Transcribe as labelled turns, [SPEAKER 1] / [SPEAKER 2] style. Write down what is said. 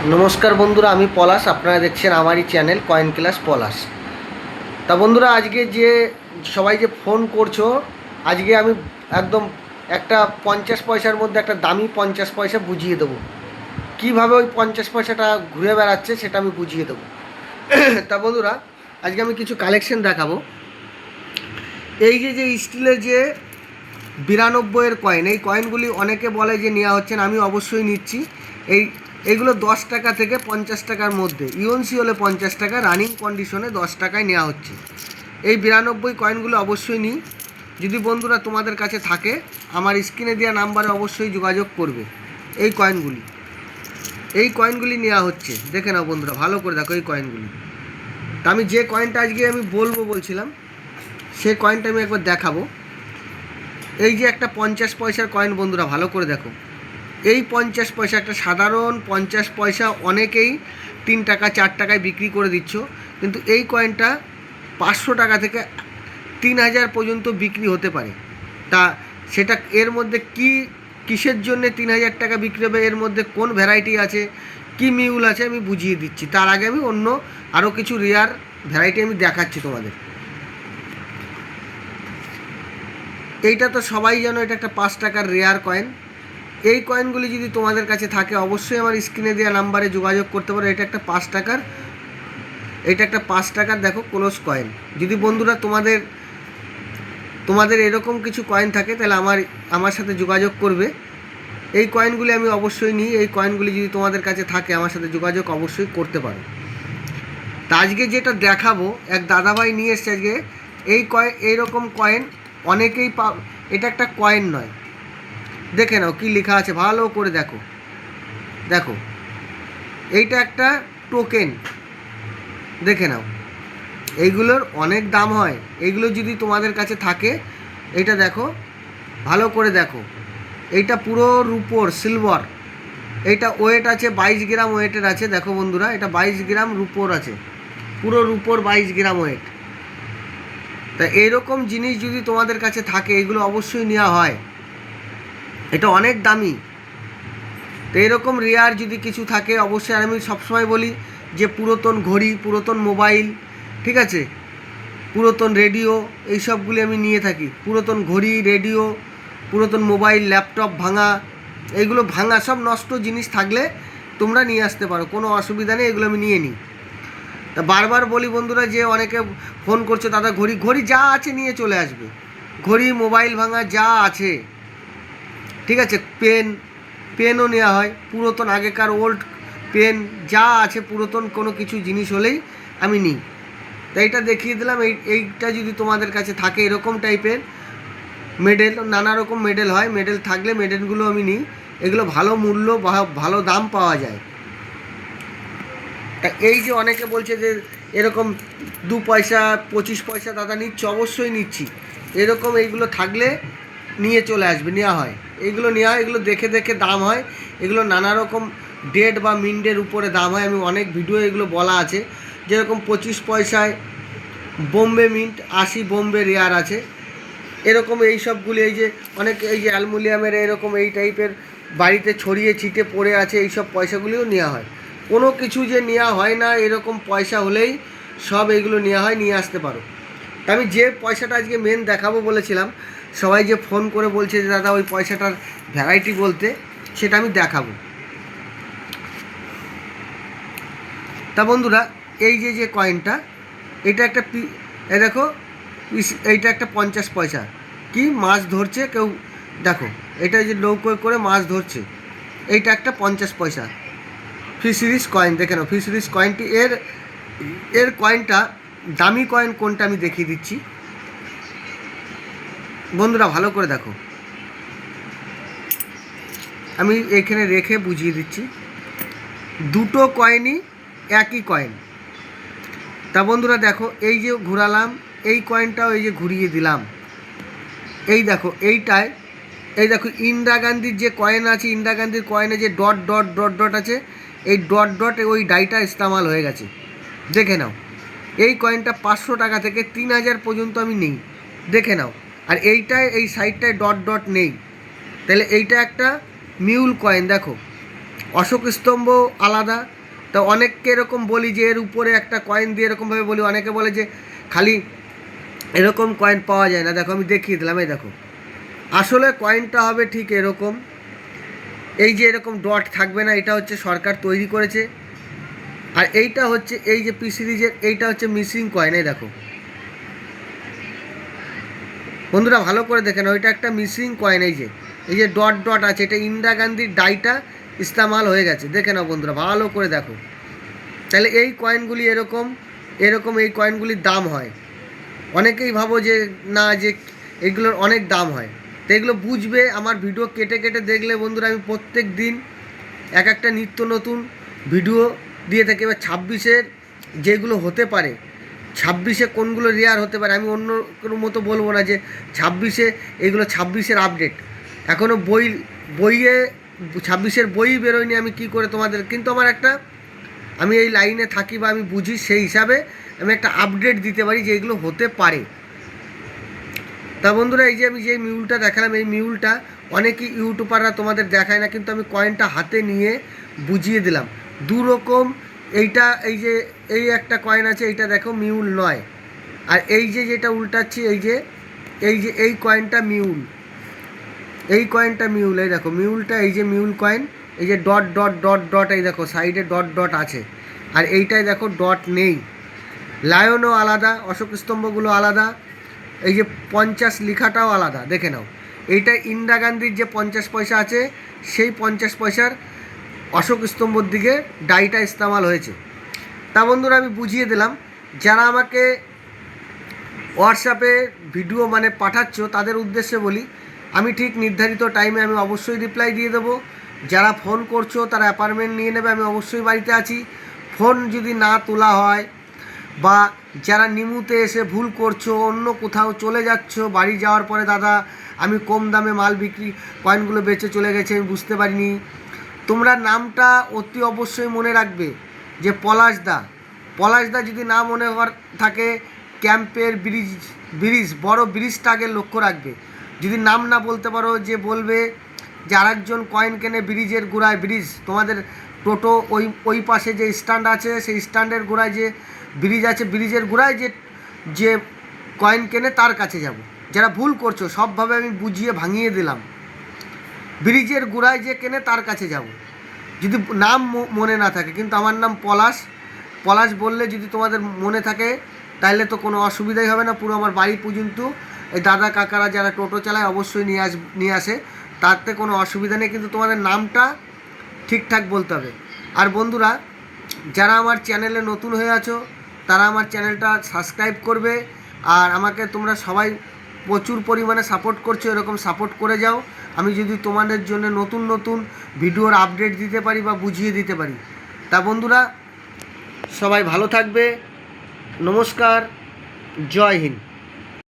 [SPEAKER 1] নমস্কার বন্ধুরা, আমি পলাশ। আপনারা দেখছেন আমারই চ্যানেল কয়েন ক্লাস পলাশ। তা বন্ধুরা, আজকে যে সবাই যে ফোন করছো, আজকে আমি একদম একটা 50 পয়সার মধ্যে একটা দামি 50 পয়সা বুঝিয়ে দেবো। কীভাবে ওই 50 পয়সাটা ঘুরে বেড়াচ্ছে সেটা আমি বুঝিয়ে দেবো। তা বন্ধুরা, আজকে আমি কিছু কালেকশন দেখাবো। এই যে যে স্টিলের যে 92-এর কয়েন, এই কয়েনগুলি অনেকে বলে যে নেওয়া হচ্ছে না, আমি অবশ্যই নিচ্ছি। এইগুলো 10 টাকা থেকে 50 টাকার মধ্যে, ইউএনসি হলে 50 টাকা, রানিং কন্ডিশনে 10 টাকায় নেওয়া হচ্ছে। এই 92 কয়েনগুলো অবশ্যই নিই। যদি বন্ধুরা তোমাদের কাছে থাকে, আমার স্ক্রিনে দেওয়া নাম্বারে অবশ্যই যোগাযোগ করবে। এই কয়েনগুলি নেওয়া হচ্ছে, দেখে নাও বন্ধুরা, ভালো করে দেখো এই কয়েনগুলি। তা আমি যে কয়েনটা আজকে আমি বলছিলাম, সেই কয়েনটা আমি একবার দেখাবো। এই যে একটা 50 পয়সার কয়েন বন্ধুরা, ভালো করে দেখো। এই 50 পয়সা, একটা সাধারণ 50 পয়সা অনেকেই 3 টাকা 4 টাকায় বিক্রি করে দিচ্ছ, কিন্তু এই কয়েনটা 500 টাকা থেকে 3000 পর্যন্ত বিক্রি হতে পারে। তা সেটা এর মধ্যে কিসের জন্য 3000 টাকা বিক্রি হবে, এর মধ্যে কোন ভ্যারাইটি আছে, কি মিউল আছে, আমি বুঝিয়ে দিচ্ছি। তার আগে আমি অন্য আরও কিছু রেয়ার ভ্যারাইটি আমি দেখাচ্ছি তোমাদের। এইটা তো সবাই জানো, এটা একটা 5 টাকার রেয়ার কয়েন। এই কয়েনগুলি যদি তোমাদের কাছে থাকে, অবশ্যই আমার স্ক্রিনে দেওয়া নাম্বারে যোগাযোগ করতে পারো। এটা একটা 5 টাকার, দেখো ক্লোজ কয়েন। যদি বন্ধুরা তোমাদের এরকম কিছু কয়েন থাকে, তাহলে আমার সাথে যোগাযোগ করবে। এই কয়েনগুলি আমি অবশ্যই নিই। এই কয়েনগুলি যদি তোমাদের কাছে থাকে, আমার সাথে যোগাযোগ অবশ্যই করতে পারো। তা আজকে যেটা দেখাবো, এক দাদাভাই নিয়ে এসছে আজকে এইরকম কয়েন অনেকেই এটা একটা কয়েন নয়, দেখে নাও কি লেখা আছে, ভালো করে দেখো। দেখো, এইটা একটা টোকেন, দেখে নাও। এইগুলোর অনেক দাম হয়। এইগুলো যদি তোমাদের কাছে থাকে, এইটা দেখো, ভালো করে দেখো। এইটা পুরো রূপোর, সিলভার। এইটা ওয়েট আছে 22 গ্রাম ওয়েটের আছে। দেখো বন্ধুরা, এটা 22 গ্রাম রূপোর আছে, পুরো রূপোর 22 গ্রাম ওয়েট। তা এইরকম জিনিস যদি তোমাদের কাছে থাকে, এগুলো অবশ্যই নেওয়া হয়। এটা অনেক দামি। তো এরকম রেয়ার যদি কিছু থাকে, অবশ্যই। আর আমি সবসময় বলি যে পুরাতন ঘড়ি, পুরাতন মোবাইল, ঠিক আছে, পুরাতন রেডিও, এই সবগুলি আমি নিয়ে থাকি। পুরাতন ঘড়ি, রেডিও, পুরাতন মোবাইল, ল্যাপটপ এইগুলো ভাঙা সব নষ্ট জিনিস থাকলে তোমরা নিয়ে আসতে পারো, কোনো অসুবিধা নেই, এগুলো আমি নিয়ে নিই। তা বারবার বলি বন্ধুরা, যে অনেকে ফোন করছে, দাদা ঘড়ি যা আছে নিয়ে চলে আসবে। ঘড়ি, মোবাইল ভাঙা যা আছে, ঠিক আছে। পেনও নেওয়া হয়, পুরাতন আগেকার ওল্ড পেন যা আছে, পুরাতন কোনো কিছু জিনিস হলেই আমি নিই। তাই এটা দেখিয়ে দিলাম। এইটা যদি তোমাদের কাছে থাকে, এরকম টাইপের মেডেল, নানা রকম মেডেল হয়, মেডেল থাকলে মেডেলগুলো আমি নিই। এগুলো ভালো মূল্য, ভালো দাম পাওয়া যায়। তা এই যে অনেকে বলছে যে এরকম 2 পয়সা 25 পয়সা দাদা নিচ্ছি, অবশ্যই নিচ্ছি। এরকম এইগুলো থাকলে নিয়ে চলে আসবে, নেওয়া হয়। এইগুলো নেওয়া হয়, এগুলো দেখে দেখে দাম হয়। এগুলো নানা রকম ডেট বা মিন্টের উপরে দাম হয়। আমি অনেক ভিডিও এগুলো বলা আছে। যেরকম 25 পয়সায় বোম্বে মিন্ট, 80 বোম্বে রেয়ার আছে। এরকম এই সবগুলি, এই যে অনেক এই যে অ্যালুমিনিয়ামের এরকম এই টাইপের বাড়িতে ছড়িয়ে ছিটে পড়ে আছে, এই সব পয়সাগুলিও নেওয়া হয়। কোনো কিছু যে নেওয়া হয় না, এরকম পয়সা হলেই সব এইগুলো নেওয়া হয়, নিয়ে আসতে পারো। তা আমি যে পয়সাটা আজকে মেন দেখাবো বলেছিলাম, সবাই যে ফোন করে বলছে যে দাদা ওই পয়সাটার ভ্যারাইটি বলতে, সেটা আমি দেখাবো। তা বন্ধুরা, এই যে যে কয়েনটা, এটা একটা দেখো, এইটা একটা 50 পয়সা। কি মাছ ধরছে কেউ, দেখো, এটা যে নৌকোয় করে মাছ ধরছে, এইটা একটা 50 পয়সা ফিশারিজ কয়েন। দেখে নাও ফিশারিজ কয়েনটি, এর কয়েনটা দামি কয়েন কোনটা আমি দেখিয়ে দিচ্ছি বন্ধুরা, ভালো করে দেখো। আমি এখানে রেখে বুঝিয়ে দিচ্ছি। দুটো কয়েনই একই কয়েন। তা বন্ধুরা দেখো, এই যে ঘোরালাম, এই কয়েনটাও এই যে ঘুরিয়ে দিলাম, এই দেখো এইটায়, এই দেখো ইন্দিরা গান্ধীর যে কয়েন আছে, ইন্দিরা গান্ধীর কয়েনে যে ডট ডট ডট ডট আছে, এই ডট ডটে ওই ডাইটা ইস্তেমাল হয়ে গেছে, দেখে নাও। এই কয়েনটা 500 টাকা থেকে 3000 পর্যন্ত আমি নিই, দেখে নাও। আর এইটায় এই সাইডটায় ডট ডট নেই, তাহলে এইটা একটা মিউল কয়েন। দেখো, অশোক স্তম্ভ আলাদা। তা অনেককে এরকম বলি যে এর উপরে একটা কয়েন দিয়ে এরকমভাবে বলি, অনেকে বলে যে খালি এরকম কয়েন পাওয়া যায় না। দেখো আমি দেখিয়ে দিলাম, এই দেখো আসলে কয়েনটা হবে ঠিক এরকম। এই যে এরকম ডট থাকবে না, এটা হচ্ছে সরকার তৈরি করেছে। আর এইটা হচ্ছে এই যে পি সিরিজের, এইটা হচ্ছে মিসিং কয়েন। এই দেখো বন্ধুরা ভালো করে দেখেন, ওইটা একটা মিসিং কয়েন। এই যে ডট ডট আছে, এটা ইন্দিরা গান্ধীর ডাইটা ইস্তেমাল হয়ে গেছে। দেখে নাও বন্ধুরা, ভালো করে দেখো। তাহলে এই কয়েনগুলি এরকম এরকম এই কয়েনগুলির দাম হয়। অনেকেই ভাবো যে না, যে এগুলোর অনেক দাম হয়। তো এগুলো বুঝবে আমার ভিডিও কেটে কেটে দেখলে বন্ধুরা। আমি প্রত্যেক দিন এক একটা নিত্য নতুন ভিডিও দিয়ে থাকি। এবার 26-এর যেগুলো হতে পারে, 26-এ কোনগুলো রেয়ার হতে পারে, আমি অন্য কোনো মতো বলবো না যে 26-এ এগুলো 26-এর আপডেট। এখনও বইয়ে 26-এর বই বেরোয়নি, আমি কি করে তোমাদের, কিন্তু আমার একটা, আমি এই লাইনে থাকি বা আমি বুঝি, সেই হিসাবে আমি একটা আপডেট দিতে পারি যে এগুলো হতে পারে। তা বন্ধুরা এই যে আমি যে মিউলটা দেখালাম, এই মিউলটা অনেকেই ইউটিউবাররা তোমাদের দেখায় না, কিন্তু আমি কয়েনটা হাতে নিয়ে বুঝিয়ে দিলাম। দু রকম, এইটা এই যে এই একটা কয়েন আছে, এইটা দেখো মিউল নয়। আর এই যে যেটা উল্টাচ্ছি, এই কয়েনটা মিউল, এই কয়েনটা মিউল। এই দেখো মিউলটা, এই যে মিউল কয়েন, এই যে ডট ডট ডট ডট, এই দেখো সাইডে ডট ডট আছে। আর এইটাই দেখো ডট নেই। লায়নও আলাদা, অশোক স্তম্ভগুলো আলাদা, এই যে 50 লেখাটাও আলাদা। দেখে নাও, এইটা ইন্দিরা গান্ধীর যে 50 পয়সা আছে, সেই 50 পয়সার অশোক স্তম্ভর দিকে ডাইটা ইস্তেমাল হয়েছে। তা বন্ধুরা আমি বুঝিয়ে দিলাম। যারা আমাকে হোয়াটসঅ্যাপে ভিডিও মানে পাঠাচ্ছ, তাদের উদ্দেশ্যে বলি, আমি ঠিক নির্ধারিত টাইমে আমি অবশ্যই রিপ্লাই দিয়ে দেবো। যারা ফোন করছো তারা অ্যাপয়েন্টমেন্ট নিয়ে নেবে, আমি অবশ্যই বাড়িতে আছি। ফোন যদি না তোলা হয়, বা যারা নিমুতে এসে ভুল করছো, অন্য কোথাও চলে যাচ্ছ, বাড়ি যাওয়ার পরে দাদা আমি কম দামে মাল বিক্রি, কয়েনগুলো বেচে চলে গেছে, আমি বুঝতে পারিনি, তোমরা নামটা অতি অবশ্যই মনে রাখবে যে পলাশদা যদি না মনে থাকে, ক্যাম্পের ব্রিজ বড় ব্রিজটা আগে লক্ষ্য রাখবে। যদি নাম না বলতে পারো, যে বলবে যে আরেকজন কয়েন কেনে ব্রিজের গোড়ায়, ব্রিজ তোমাদের টোটো ওই পাশে যে স্ট্যান্ড আছে, সেই স্ট্যান্ডের গোড়ায় যে ব্রিজ আছে, ব্রিজের গোড়ায় যে কয়েন কেনে তার কাছে যাব। যারা ভুল করছো সবভাবে আমি বুঝিয়ে ভাঙিয়ে দিলাম। ব্রিজের গোড়ায় যে কেনে তার কাছে যাব। যদি নাম মনে না থাকে, কিন্তু আমার নাম পলাশ বললে যদি তোমাদের মনে থাকে, তাহলে তো কোনো অসুবিধাই হবে না। পুরো আমার বাড়ি পর্যন্ত এই দাদা কাকারা যারা টোটো চালায় অবশ্যই নিয়ে আসে, তাতে কোনো অসুবিধা নেই, কিন্তু তোমাদের নামটা ঠিকঠাক বলতে হবে। আর বন্ধুরা যারা আমার চ্যানেলে নতুন হয়ে আছো, তারা আমার চ্যানেলটা সাবস্ক্রাইব করবে। আর আমাকে তোমরা সবাই প্রচুর পরিমাণে সাপোর্ট করছো, এরকম সাপোর্ট করে যাও। আমি যদি তোমাদের জন্য নতুন নতুন ভিডিওর আপডেট দিতে পারি বা বুঝিয়ে দিতে পারি। তা বন্ধুরা সবাই ভালো থাকবে। নমস্কার, জয় হিন্দ।